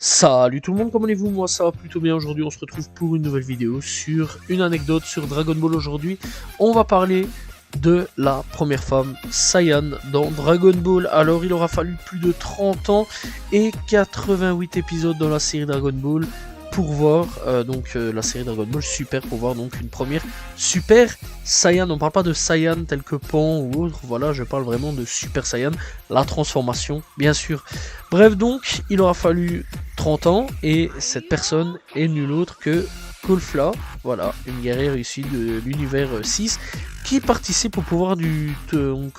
Salut tout le monde, comment allez-vous? Moi ça va plutôt bien. Aujourd'hui on se retrouve pour une nouvelle vidéo sur une anecdote sur Dragon Ball. Aujourd'hui on va parler de la première femme Saiyan dans Dragon Ball. Alors il aura fallu plus de 30 ans et 88 épisodes dans la série Dragon Ball pour voir la série Dragon Ball Super, pour voir donc une première Super Saiyan. On parle pas de Saiyan tel que Pan ou autre, voilà, je parle vraiment de Super Saiyan, la transformation bien sûr. Bref, donc il aura fallu 30 ans et cette personne est nulle autre que Caulifla, voilà, une guerrière issue de l'univers 6 qui participe au pouvoir du au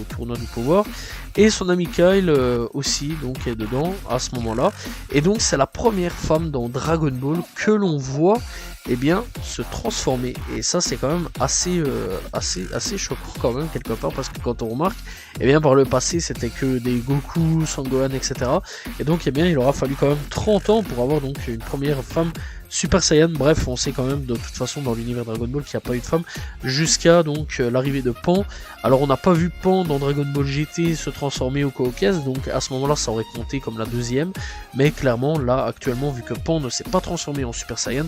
tournoi du pouvoir, et son ami Kyle aussi donc est dedans à ce moment-là, et donc c'est la première femme dans Dragon Ball que l'on voit se transformer, et ça c'est quand même assez choquant quand même quelque part, parce que quand on remarque par le passé c'était que des Goku, Sangohan, etc. Et donc il aura fallu quand même 30 ans pour avoir donc une première femme Super Saiyan. Bref, on sait quand même de toute façon dans l'univers Dragon Ball qu'il n'y a pas eu de femme jusqu'à donc l'arrivée de Pan. Alors on n'a pas vu Pan dans Dragon Ball GT se transformer au Caucase, donc à ce moment-là ça aurait compté comme la deuxième, mais clairement là actuellement, vu que Pan ne s'est pas transformé en Super Saiyan,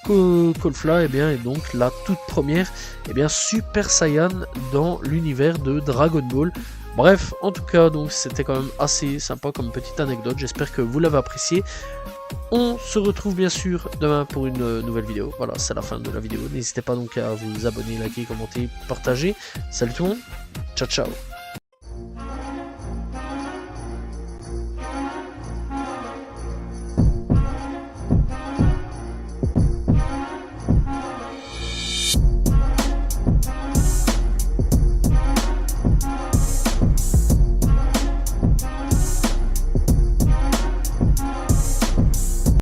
Caulifla est donc la toute première Super Saiyan dans l'univers de Dragon Ball. Bref, en tout cas, donc c'était quand même assez sympa comme petite anecdote. J'espère que vous l'avez apprécié. On se retrouve bien sûr demain pour une nouvelle vidéo. Voilà, c'est la fin de la vidéo. N'hésitez pas donc à vous abonner, liker, commenter, partager. Salut tout le monde. Ciao, ciao.